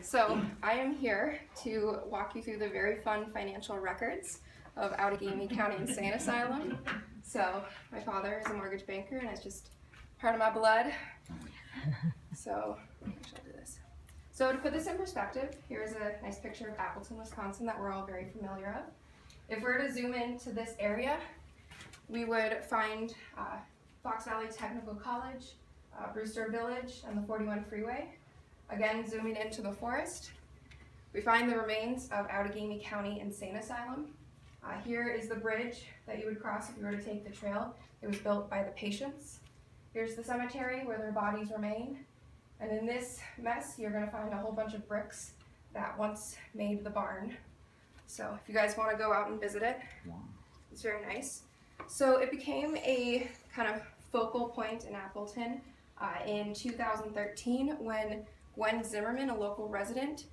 So I am here to walk you through the very fun financial records of Outagamie County Insane Asylum. So my father is a mortgage banker and it's just part of my blood. So I'll do this. So to put this in perspective, here's a nice picture of Appleton, Wisconsin that we're all very familiar of. If we're to zoom into this area, we would find Fox Valley Technical College, Brewster Village, and the 41 freeway. Again, zooming into the forest, we find the remains of Outagamie County Insane Asylum. Here is the bridge that you would cross if you were to take the trail. It was built by the patients. Here's the cemetery where their bodies remain. And in this mess, you're going to find a whole bunch of bricks that once made the barn. So if you guys want to go out and visit it, it's very nice. So it became a kind of focal point in Appleton in 2013 when Gwen Zimmerman, a local resident,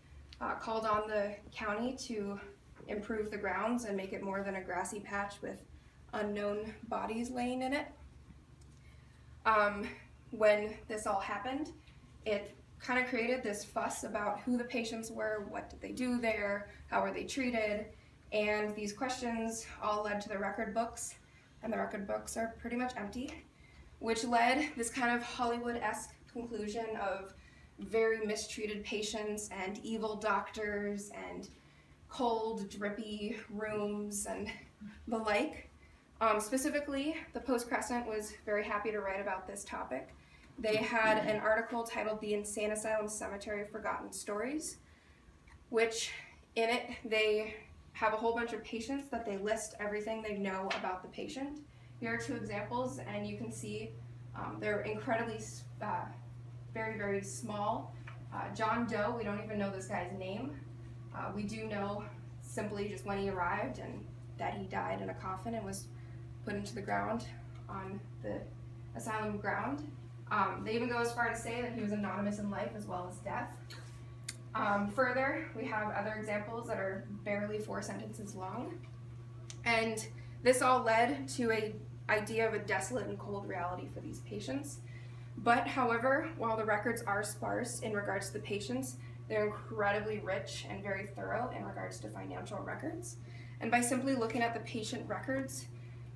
called on the county to improve the grounds and make it more than a grassy patch with unknown bodies laying in it. When this all happened, it kind of created this fuss about who the patients were, what did they do there, how were they treated, and these questions all led to the record books, and the record books are pretty much empty, which led this kind of Hollywood-esque conclusion of very mistreated patients and evil doctors and cold, drippy rooms and the like. Specifically, the Post-Crescent was very happy to write about this topic. They had an article titled "The Insane Asylum Cemetery Forgotten Stories," which in it they have a whole bunch of patients that they list everything they know about the patient. Here are two examples, and you can see they're incredibly very, very small. John Doe, we don't even know this guy's name. We do know simply just when he arrived and that he died in a coffin and was put into the ground on the asylum ground. They even go as far to say that he was anonymous in life as well as death. Further, we have other examples that are barely 4 sentences long. And this all led to an idea of a desolate and cold reality for these patients. But however, while the records are sparse in regards to the patients, they're incredibly rich and very thorough in regards to financial records. And by simply looking at the patient records,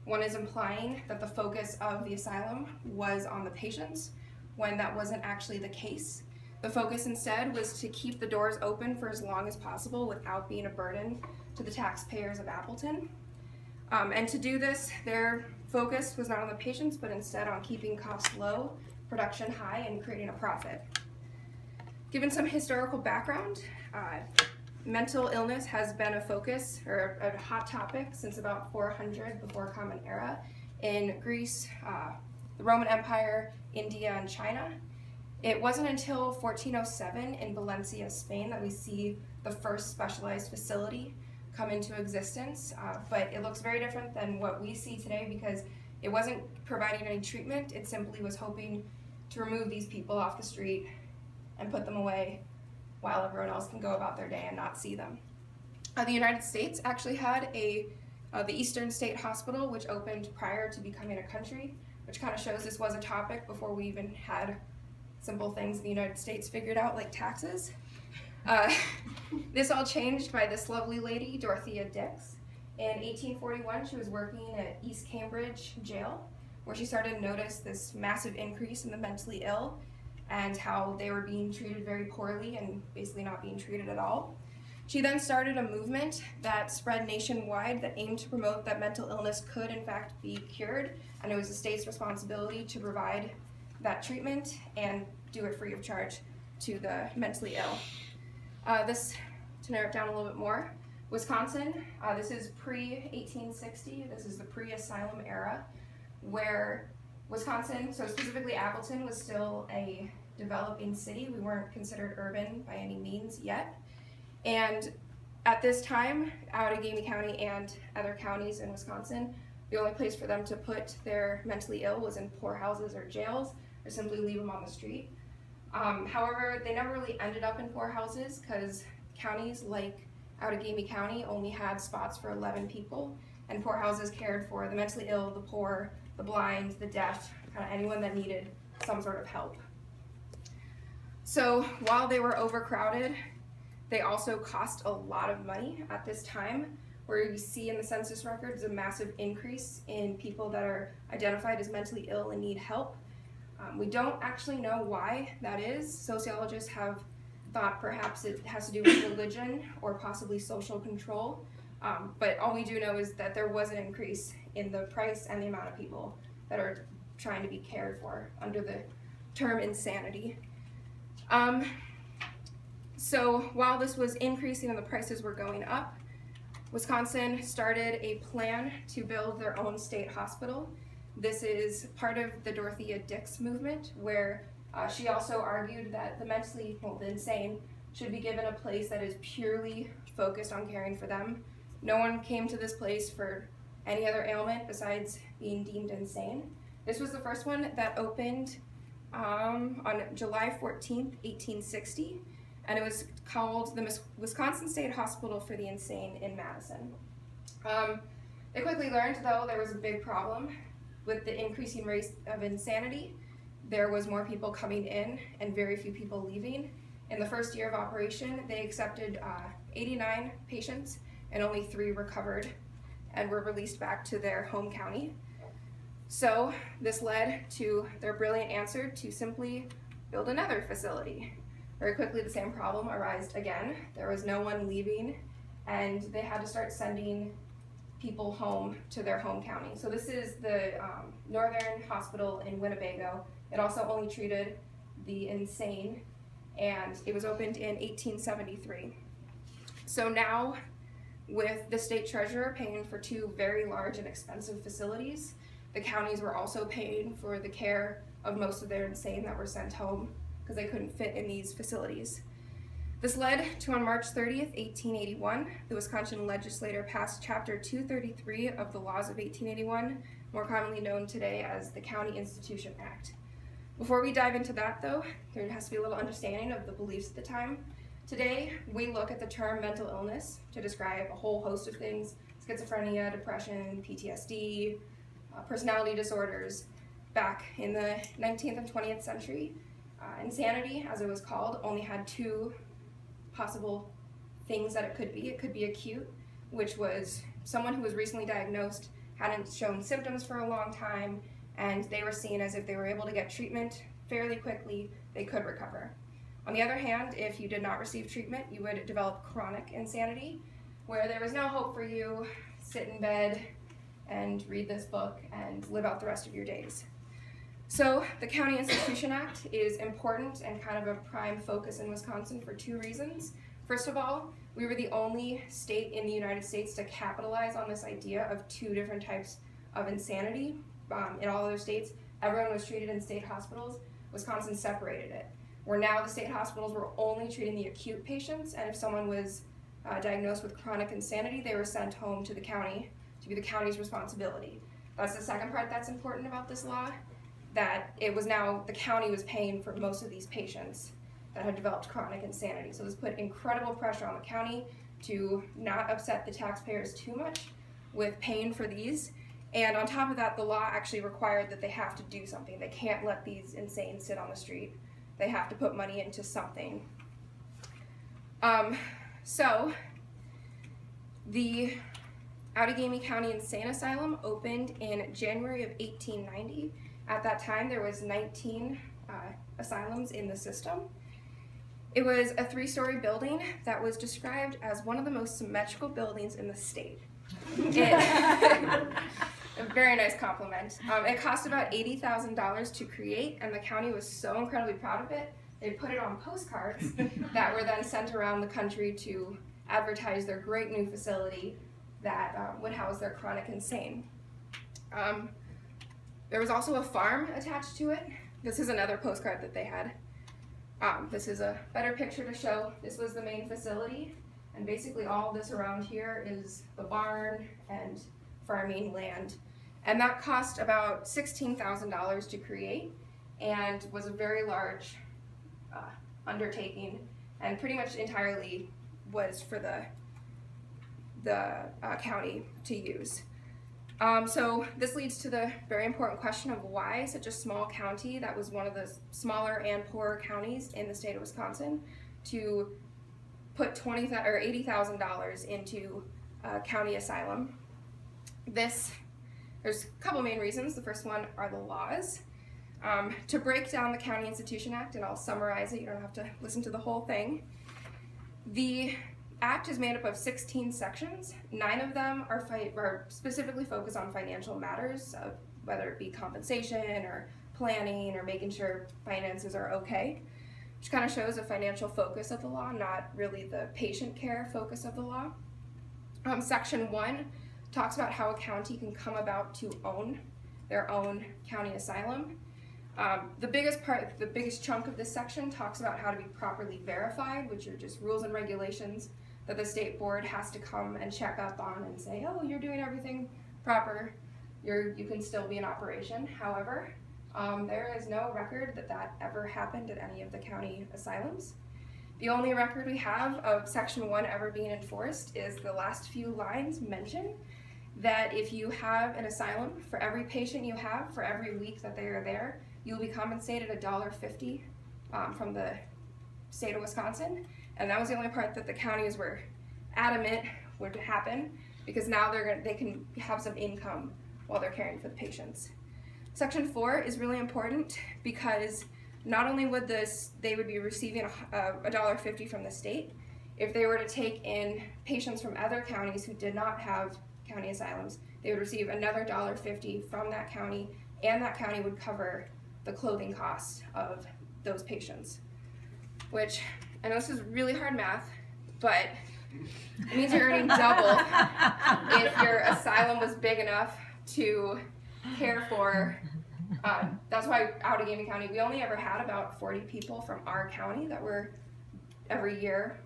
one is implying that the focus of the asylum was on the patients, when that wasn't actually the case. The focus instead was to keep the doors open for as long as possible without being a burden to the taxpayers of Appleton. And to do this, their focus was not on the patients, but instead on keeping costs low, production high, and creating a profit. Given some historical background, mental illness has been a focus or a hot topic since about 400 before Common Era in Greece, the Roman Empire, India, and China. It wasn't until 1407 in Valencia, Spain, that we see the first specialized facility come into existence, but it looks very different than what we see today because it wasn't providing any treatment. It simply was hoping to remove these people off the street and put them away while everyone else can go about their day and not see them. The United States actually had the Eastern State Hospital, which opened prior to becoming a country, which kind of shows this was a topic before we even had simple things in the United States figured out, like taxes. This all changed by this lovely lady, Dorothea Dix. In 1841, she was working at East Cambridge Jail, where she started to notice this massive increase in the mentally ill and how they were being treated very poorly and basically not being treated at all. She then started a movement that spread nationwide that aimed to promote that mental illness could in fact be cured, and it was the state's responsibility to provide that treatment and do it free of charge to the mentally ill. To narrow it down a little bit more, Wisconsin, this is pre-1860, this is the pre-asylum era, where Wisconsin, so specifically Appleton, was still a developing city. We weren't considered urban by any means yet. And at this time, Outagamie County and other counties in Wisconsin, the only place for them to put their mentally ill was in poorhouses or jails, or simply leave them on the street. However, they never really ended up in poorhouses because counties like Outagamie County only had spots for 11 people, and poorhouses cared for the mentally ill, the poor, the blind, the deaf, kind of anyone that needed some sort of help. So while they were overcrowded, They also cost a lot of money at this time, where you see in the census records a massive increase in people that are identified as mentally ill and need help. We don't actually know why that is. Sociologists have thought perhaps it has to do with religion or possibly social control, but all we do know is that there was an increase in the price and the amount of people that are trying to be cared for under the term insanity. So while this was increasing and the prices were going up, Wisconsin started a plan to build their own state hospital. This is part of the Dorothea Dix movement, where she also argued that the insane should be given a place that is purely focused on caring for them. No one came to this place for any other ailment besides being deemed insane. This was the first one that opened on July 14th, 1860, and it was called the Wisconsin State Hospital for the Insane in Madison. They quickly learned, though, there was a big problem with the increasing rate of insanity. There was more people coming in and very few people leaving. In the first year of operation, they accepted 89 patients and only 3 recovered and were released back to their home county. So this led to their brilliant answer to simply build another facility. Very quickly, the same problem arose again. There was no one leaving, and they had to start sending people home to their home county. So this is the Northern Hospital in Winnebago. It also only treated the insane, and it was opened in 1873. So now, with the state treasurer paying for 2 very large and expensive facilities, the counties were also paying for the care of most of their insane that were sent home because they couldn't fit in these facilities. This led to, on March 30th, 1881, the Wisconsin legislature passed Chapter 233 of the Laws of 1881, more commonly known today as the County Institution Act. Before we dive into that, though, there has to be a little understanding of the beliefs at the time. Today, we look at the term mental illness to describe a whole host of things: schizophrenia, depression, PTSD, personality disorders. Back in the 19th and 20th century, insanity, as it was called, only had 2 possible things that it could be. It could be acute, which was someone who was recently diagnosed, hadn't shown symptoms for a long time, and they were seen as if they were able to get treatment fairly quickly, they could recover. On the other hand, if you did not receive treatment, you would develop chronic insanity, where there was no hope for you, sit in bed and read this book and live out the rest of your days. So the County Institution Act is important and kind of a prime focus in Wisconsin for 2 reasons. First of all, we were the only state in the United States to capitalize on this idea of 2 different types of insanity. In all other states, everyone was treated in state hospitals. Wisconsin separated it, where now the state hospitals were only treating the acute patients, and if someone was diagnosed with chronic insanity, they were sent home to the county to be the county's responsibility. That's the second part that's important about this law, that it was now the county was paying for most of these patients that had developed chronic insanity. So this put incredible pressure on the county to not upset the taxpayers too much with paying for these. And on top of that, the law actually required that they have to do something. They can't let these insane sit on the street. They have to put money into something. So the Outagamie County Insane Asylum opened in January of 1890. At that time, there was 19 asylums in the system. It was a 3-story building that was described as one of the most symmetrical buildings in the state. A very nice compliment. It cost about $80,000 to create, and the county was so incredibly proud of it, they put it on postcards that were then sent around the country to advertise their great new facility that would house their chronic insane. There was also a farm attached to it. This is another postcard that they had. This is a better picture to show. This was the main facility, and basically all this around here is the barn and farming land. And that cost about $16,000 to create and was a very large undertaking, and pretty much entirely was for the county to use. So this leads to the very important question of why such a small county that was one of the smaller and poorer counties in the state of Wisconsin to put $80,000 into county asylum. There's a couple main reasons. The first one are the laws. To break down the County Institution Act, and I'll summarize it, you don't have to listen to the whole thing. The Act is made up of 16 sections. 9 of them are specifically focused on financial matters, whether it be compensation or planning or making sure finances are okay, which kind of shows a financial focus of the law, not really the patient care focus of the law. Section 1 talks about how a county can come about to own their own county asylum. The biggest chunk of this section talks about how to be properly verified, which are just rules and regulations that the state board has to come and check up on and say, oh, you're doing everything proper, you can still be in operation. However, there is no record that ever happened at any of the county asylums. The only record we have of Section 1 ever being enforced is the last few lines mention that if you have an asylum, for every patient you have, for every week that they are there, you'll be compensated $1.50 from the state of Wisconsin. And that was the only part that the counties were adamant would happen, because now they can have some income while they're caring for the patients. Section 4 is really important because not only would they would be receiving $1.50 from the state, if they were to take in patients from other counties who did not have county asylums, they would receive another $1.50 from that county, and that county would cover the clothing costs of those patients. Which, I know this is really hard math, but it means you're earning double if your asylum was big enough to care for. That's why Outagamie County, we only ever had about 40 people from our county that were every year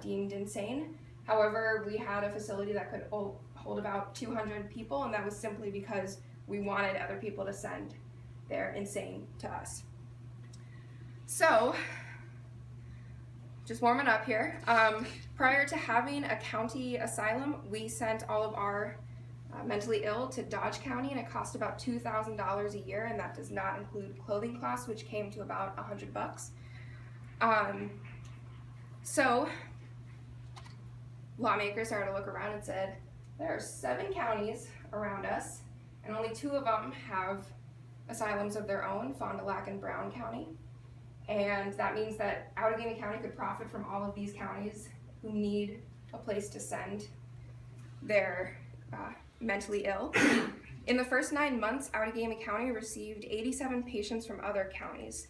deemed insane. However, we had a facility that could hold about 200 people, and that was simply because we wanted other people to send their insane to us. So, just warming up here. Prior to having a county asylum, we sent all of our mentally ill to Dodge County, and it cost about $2,000 a year, and that does not include clothing costs, which came to about $100. So lawmakers started to look around and said, there are 7 counties around us, and only 2 of them have asylums of their own, Fond du Lac and Brown County. And that means that Outagamie County could profit from all of these counties who need a place to send their mentally ill. In the first 9 months, Outagamie County received 87 patients from other counties.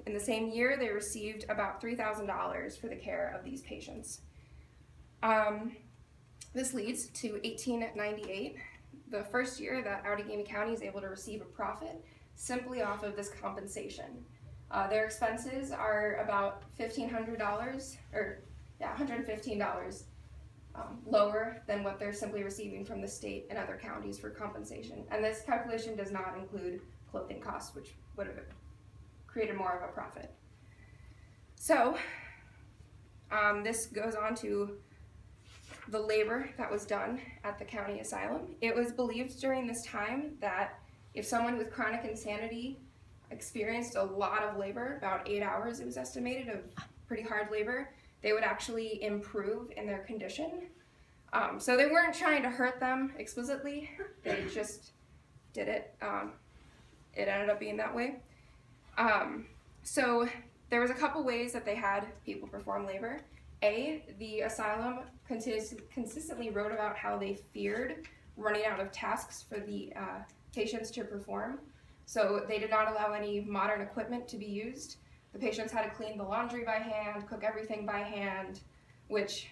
In the same year, they received about $3,000 for the care of these patients. This leads to 1898, the first year that Outagamie County is able to receive a profit simply off of this compensation. Their expenses are about $1,500, or $115 lower than what they're simply receiving from the state and other counties for compensation. And this calculation does not include clothing costs, which would have created more of a profit. So this goes on to the labor that was done at the county asylum. It was believed during this time that if someone with chronic insanity experienced a lot of labor, about 8 hours it was estimated of pretty hard labor, they would actually improve in their condition. So they weren't trying to hurt them explicitly, they just did it. It ended up being that way. So there was a couple ways that they had people perform labor. The asylum consistently wrote about how they feared running out of tasks for the patients to perform. So they did not allow any modern equipment to be used. The patients had to clean the laundry by hand, cook everything by hand, which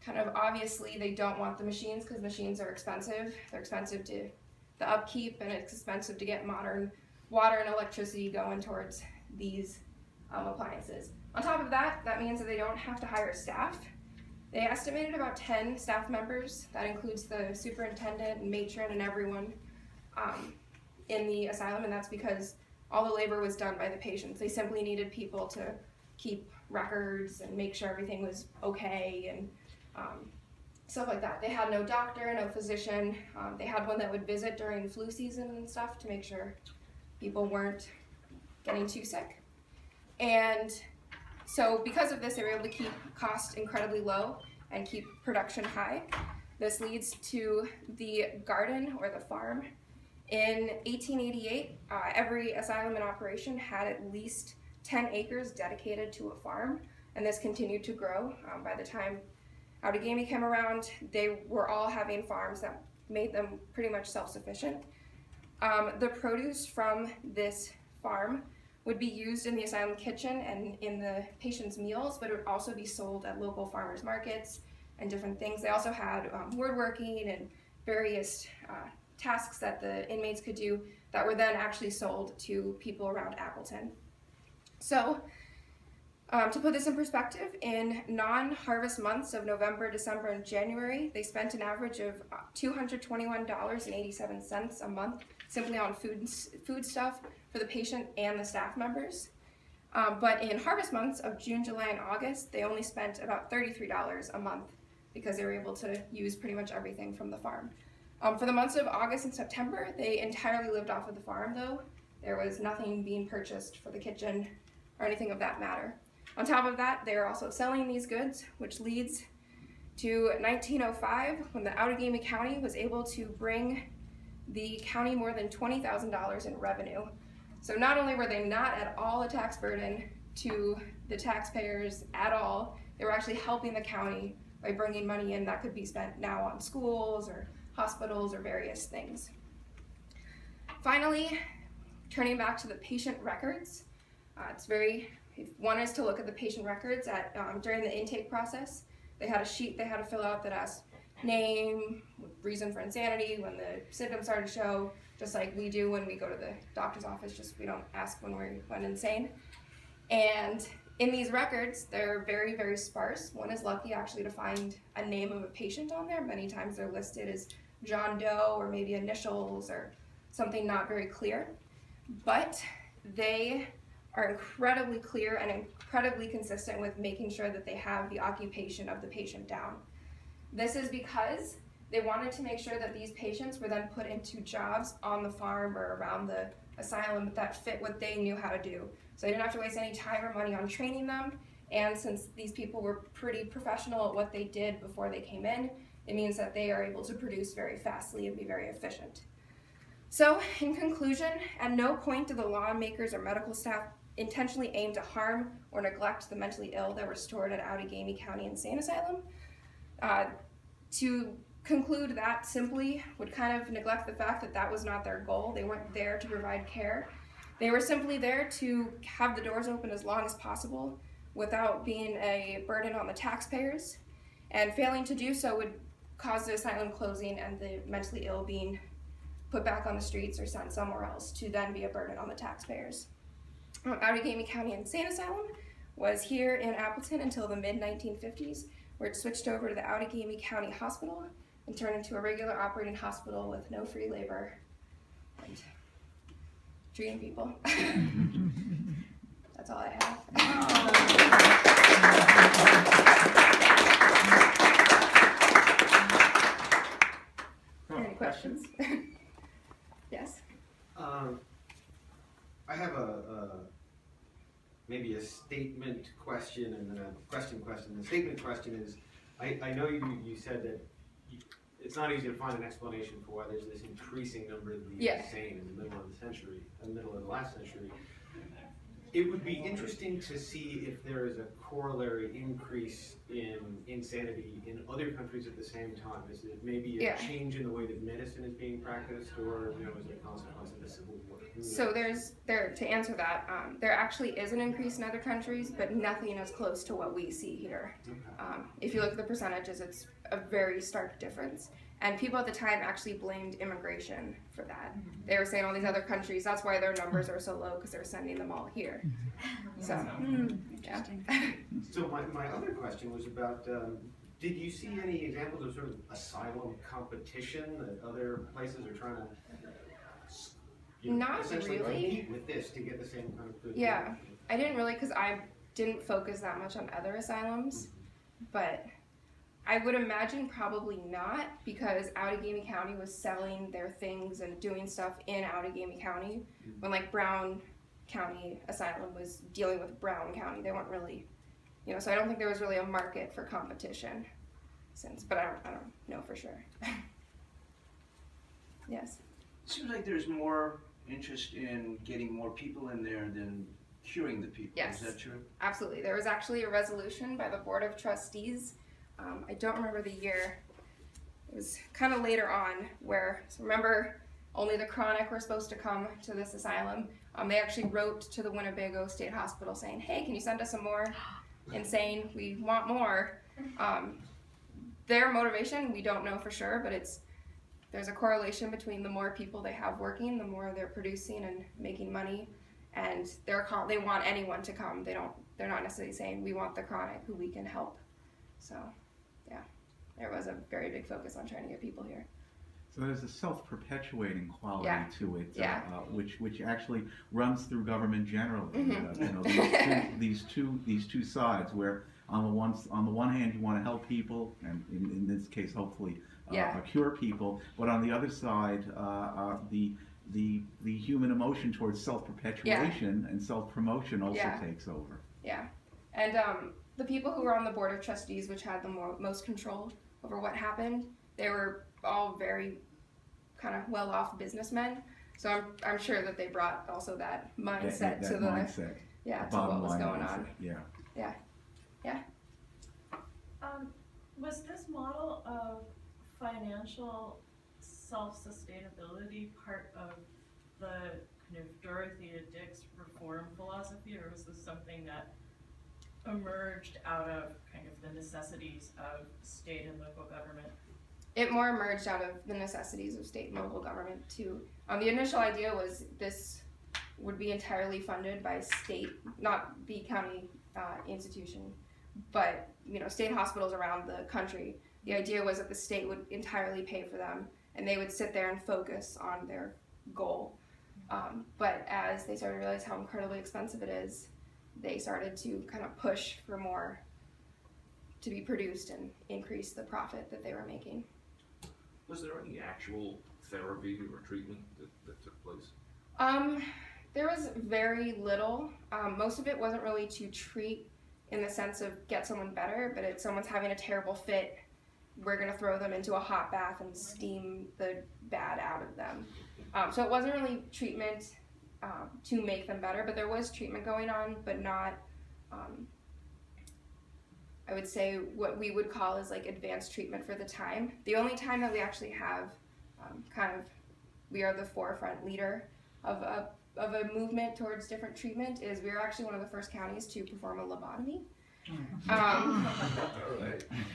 kind of obviously they don't want the machines because machines are expensive. They're expensive to the upkeep, and it's expensive to get modern water and electricity going towards these appliances. On top of that, that means that they don't have to hire staff. They estimated about 10 staff members. That includes the superintendent and matron and everyone in the asylum, and that's because all the labor was done by the patients. They simply needed people to keep records and make sure everything was okay and stuff like that. They had no doctor, no physician. They had one that would visit during flu season and stuff to make sure people weren't getting too sick. And So because of this, they were able to keep costs incredibly low and keep production high. This leads to the garden or the farm. In 1888, every asylum in operation had at least 10 acres dedicated to a farm, and this continued to grow. By the time Outagamie came around, they were all having farms that made them pretty much self-sufficient. The produce from this farm would be used in the asylum kitchen and in the patient's meals, but it would also be sold at local farmers markets and different things. They also had woodworking and various tasks that the inmates could do that were then actually sold to people around Appleton. So, to put this in perspective, in non-harvest months of November, December, and January, they spent an average of $221.87 a month simply on food stuff for the patient and the staff members. But in harvest months of June, July, and August, they only spent about $33 a month because they were able to use pretty much everything from the farm. For the months of August and September, they entirely lived off of the farm though. There was nothing being purchased for the kitchen or anything of that matter. On top of that, they are also selling these goods, which leads to 1905 when the Outagamie County was able to bring the county more than $20,000 in revenue. So not only were they not at all a tax burden to the taxpayers at all, they were actually helping the county by bringing money in that could be spent now on schools or hospitals or various things. Finally, turning back to the patient records, if one is to look at the patient records during the intake process, they had a sheet they had to fill out that asked name, reason for insanity, when the symptoms started to show, just like we do when we go to the doctor's office, just we don't ask when we went insane. And in these records, they're very, very sparse. One is lucky actually to find a name of a patient on there. Many times they're listed as John Doe or maybe initials or something not very clear. But they are incredibly clear and incredibly consistent with making sure that they have the occupation of the patient down. This is because they wanted to make sure that these patients were then put into jobs on the farm or around the asylum that fit what they knew how to do. So they didn't have to waste any time or money on training them, and since these people were pretty professional at what they did before they came in, it means that they are able to produce very fastly and be very efficient. So, in conclusion, at no point did the lawmakers or medical staff intentionally aim to harm or neglect the mentally ill that were stored at Outagamie County Insane Asylum. To conclude that simply would kind of neglect the fact that that was not their goal. They weren't there to provide care. They were simply there to have the doors open as long as possible without being a burden on the taxpayers, and failing to do so would cause the asylum closing and the mentally ill being put back on the streets or sent somewhere else to then be a burden on the taxpayers. Outagamie County Insane Asylum was here in Appleton until the mid-1950s, where it switched over to the Outagamie County Hospital and turned into a regular operating hospital with no free labor and treating people. That's all I have. Any questions? Yes? I have maybe a statement question and then a question. The statement question is, I know you said that it's not easy to find an explanation for why there's this increasing number of the insane in the middle of the last century. It would be interesting to see if there is a corollary increase in insanity in other countries at the same time. Is it maybe a change in the way that medicine is being practiced, or is it a consequence of the Civil War? So to answer that, there actually is an increase in other countries, but nothing as close to what we see here. Okay. If you look at the percentages, it's a very stark difference. And people at the time actually blamed immigration for that. They were saying all these other countries, that's why their numbers are so low, because they're sending them all here. So, yeah. So my other question was about, did you see any examples of sort of asylum competition that other places are trying to Not essentially really compete with this to get the same kind of good? Yeah, I didn't really, because I didn't focus that much on other asylums, but I would imagine probably not, because Outagamie County was selling their things and doing stuff in Outagamie County when like Brown County Asylum was dealing with Brown County. They weren't really so I don't think there was really a market for competition but I don't know for sure. Yes. It seems like there's more interest in getting more people in there than curing the people. Yes. Is that true? Absolutely. There was actually a resolution by the Board of Trustees. I don't remember the year. It was kind of later on so remember, only the chronic were supposed to come to this asylum. They actually wrote to the Winnebago State Hospital saying, hey, can you send us some more? And saying, we want more. Their motivation, we don't know for sure, but there's a correlation between the more people they have working, the more they're producing and making money. And they want anyone to come. They're not necessarily saying, we want the chronic who we can help. So, yeah, there was a very big focus on trying to get people here. So there's a self-perpetuating quality to it, which actually runs through government generally. These two sides, where on the one hand you want to help people, and in this case hopefully cure people, but on the other side the human emotion towards self-perpetuation and self-promotion also takes over. Yeah, and the people who were on the Board of Trustees, which had the most control over what happened, they were all very kind of well-off businessmen. So I'm sure that they brought also that mindset to what was going on. Yeah. Was this model of financial self-sustainability part of the kind of Dorothea Dix reform philosophy, or was this something that emerged out of kind of the necessities of state and local government? It more emerged out of the necessities of state and local government too. The initial idea was this would be entirely funded by state, not the county institution, but state hospitals around the country. The idea was that the state would entirely pay for them, and they would sit there and focus on their goal. But as they started to realize how incredibly expensive it is, they started to kind of push for more to be produced and increase the profit that they were making. Was there any actual therapy or treatment that took place? There was very little. Most of it wasn't really to treat in the sense of get someone better, but if someone's having a terrible fit, we're going to throw them into a hot bath and steam the bad out of them. So it wasn't really treatment to make them better, but there was treatment going on, but not, I would say, what we would call is like advanced treatment for the time. The only time that we actually have we are the forefront leader of a movement towards different treatment is we are actually one of the first counties to perform a lobotomy.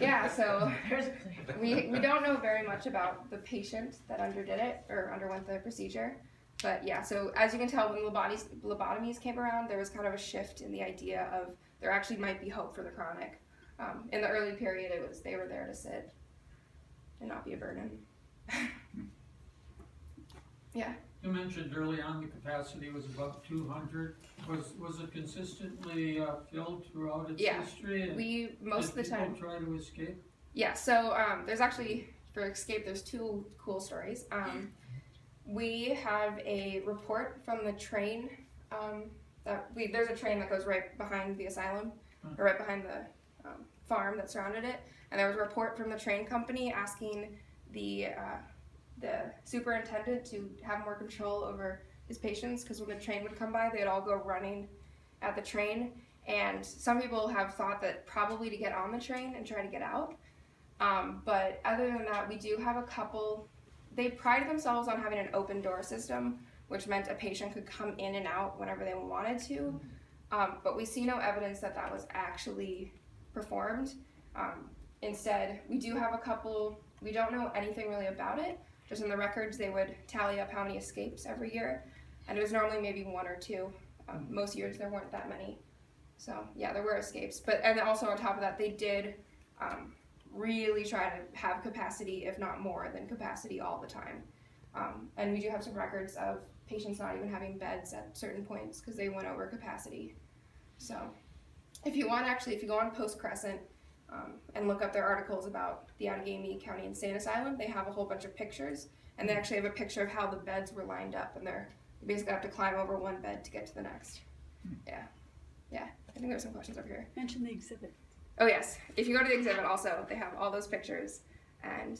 Yeah, so we don't know very much about the patient that underdid it or underwent the procedure, but yeah, so as you can tell, when lobotomies came around, there was kind of a shift in the idea of there actually might be hope for the chronic. In the early period, they were there to sit and not be a burden. Yeah. You mentioned early on the capacity was about 200. Was it consistently filled throughout its history? And most of the time. Did people try to escape? Yeah. So there's actually for escape. There's two cool stories. We have a report from the train. There's a train that goes right behind the asylum, or right behind the farm that surrounded it, and there was a report from the train company asking the superintendent to have more control over his patients, because when the train would come by, they'd all go running at the train, and some people have thought that probably to get on the train and try to get out, but other than that, we do have a couple. They prided themselves on having an open door system, which meant a patient could come in and out whenever they wanted to, but we see no evidence that that was actually performed. Instead, we do have a couple. We don't know anything really about it. Just in the records, they would tally up how many escapes every year, and it was normally maybe one or two. Most years there weren't that many. So yeah, there were escapes, and also on top of that, they did really try to have capacity, if not more than capacity, all the time. And we do have some records of patients not even having beds at certain points because they went over capacity. So if you go on Post Crescent and look up their articles about the Outagamie County Insane Asylum, they have a whole bunch of pictures, and they actually have a picture of how the beds were lined up, and you basically have to climb over one bed to get to the next. Yeah. I think there's some questions over here. Mention the exhibit. Oh yes, if you go to the exhibit also, they have all those pictures and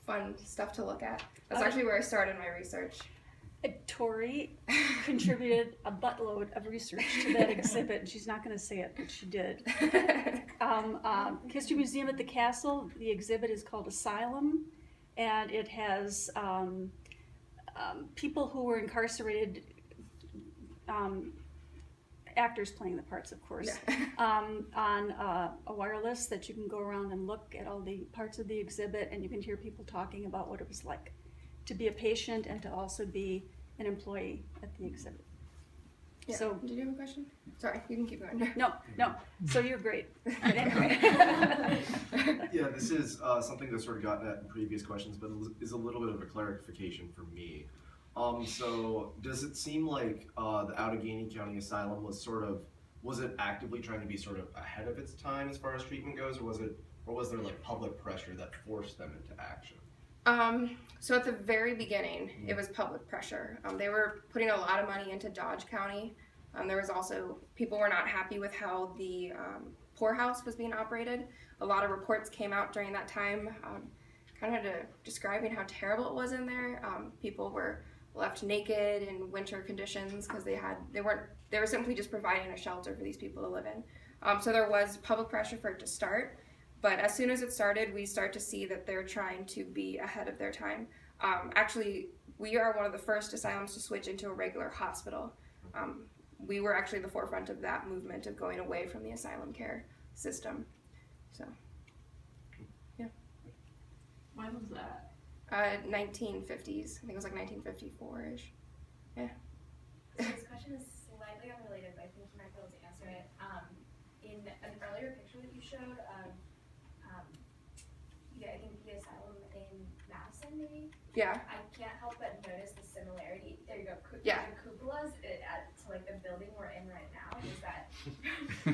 fun stuff to look at. That's actually where I started my research. Tori contributed a buttload of research to that exhibit, and she's not going to say it, but she did. History Museum at the Castle, the exhibit is called Asylum, and it has people who were incarcerated, actors playing the parts, of course, on a wireless that you can go around and look at all the parts of the exhibit, and you can hear people talking about what it was like to be a patient and to also be an employee at the exhibit. Yeah. So, did you have a question? Sorry, you can keep going. no, so you're great. But anyway. Yeah, this is something that's sort of gotten at in previous questions, but is a little bit of a clarification for me. So does it seem like the Outagamie County Asylum was it actively trying to be sort of ahead of its time as far as treatment goes, or was there like public pressure that forced them into action? So at the very beginning, it was public pressure. They were putting a lot of money into Dodge County. There was also, people were not happy with how the poorhouse was being operated. A lot of reports came out during that time, kind of describing how terrible it was in there. People were left naked in winter conditions because they were simply just providing a shelter for these people to live in. So there was public pressure for it to start. But as soon as it started, we start to see that they're trying to be ahead of their time. Actually, we are one of the first asylums to switch into a regular hospital. We were actually the forefront of that movement of going away from the asylum care system. So, yeah. When was that? 1950s. I think it was like 1954-ish. Yeah. So this question is slightly unrelated, but I think you might be able to answer it. In an earlier picture that you showed of, I think the asylum in Madison, maybe? Yeah. I can't help but notice the similarity. There you go. Yeah. The cupolas to like the building we're in right now.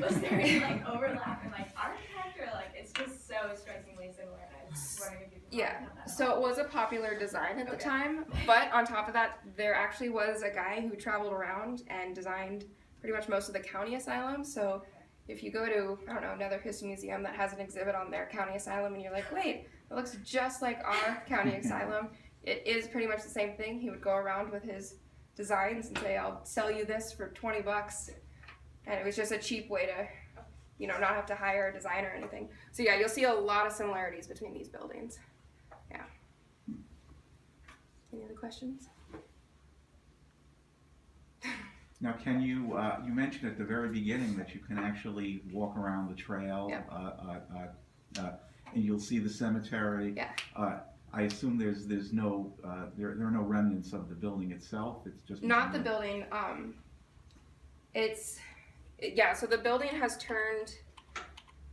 Was there any like overlap in like architecture? Like it's just so strikingly similar. And I was just wondering if you could comment on that. So it was a popular design at the time, but on top of that, there actually was a guy who traveled around and designed pretty much most of the county asylums. So if you go to, I don't know, another history museum that has an exhibit on their county asylum and you're like, wait, it looks just like our county asylum, it is pretty much the same thing. He would go around with his designs and say, I'll sell you this for $20. And it was just a cheap way to, not have to hire a designer or anything. So yeah, you'll see a lot of similarities between these buildings. Yeah. Any other questions? Now, can you, you mentioned at the very beginning that you can actually walk around the trail, and you'll see the cemetery. Yeah. I assume there's no, there are no remnants of the building itself, it's just. Not the building, so the building has turned,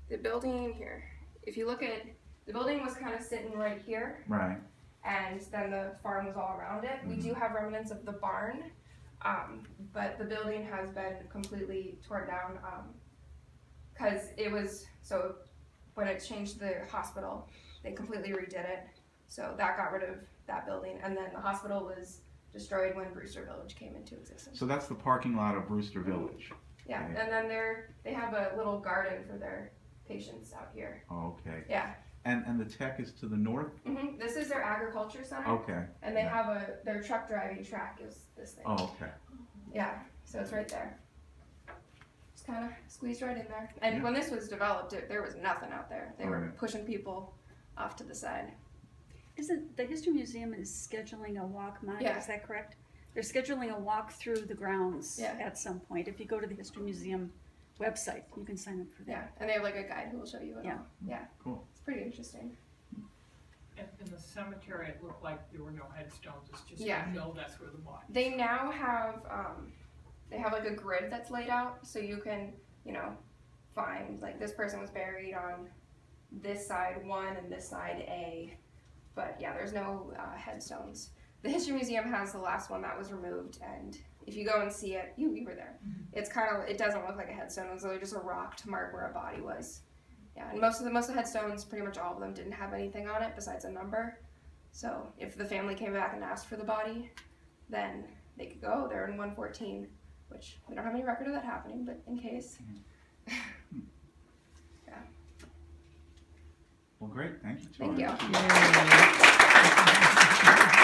the building here, if you look at, the building was kind of sitting right here. Right. And then the farm was all around it. We do have remnants of the barn. But the building has been completely torn down because it was, so when it changed the hospital, they completely redid it. So that got rid of that building, and then the hospital was destroyed when Brewster Village came into existence. So that's the parking lot of Brewster Village. Yeah, Okay. and then they have a little garden for their patients out here. Oh, okay. Yeah. And the tech is to the north? This is their agriculture center. Okay. And they have their truck driving track is this thing. Oh, okay. Yeah, so it's right there. Just kind of squeezed right in there. And Yeah. when this was developed, there was nothing out there. They were Right. pushing people off to the side. Isn't the History Museum is scheduling a walk, Monica, Yeah. is that correct? They're scheduling a walk through the grounds Yeah. at some point. If you go to the History Museum website, you can sign up for that. Yeah, and they have like a guide who will show you it Yeah. all. Yeah, Cool. it's pretty interesting. In the cemetery, it looked like there were no headstones, it's just, Yeah. you know that's where the body is. They now have, they have like a grid that's laid out, so you can, find like this person was buried on this side 1 and this side A. But yeah, there's no headstones. The History Museum has the last one that was removed, and if you go and see it, we were there. It's it doesn't look like a headstone. It was literally just a rock to mark where a body was. Yeah, and most of the headstones, pretty much all of them, didn't have anything on it besides a number. So if the family came back and asked for the body, then they could go, they're in 114, which we don't have any record of that happening, but in case. Well, great, thank you, Thank Tori. you.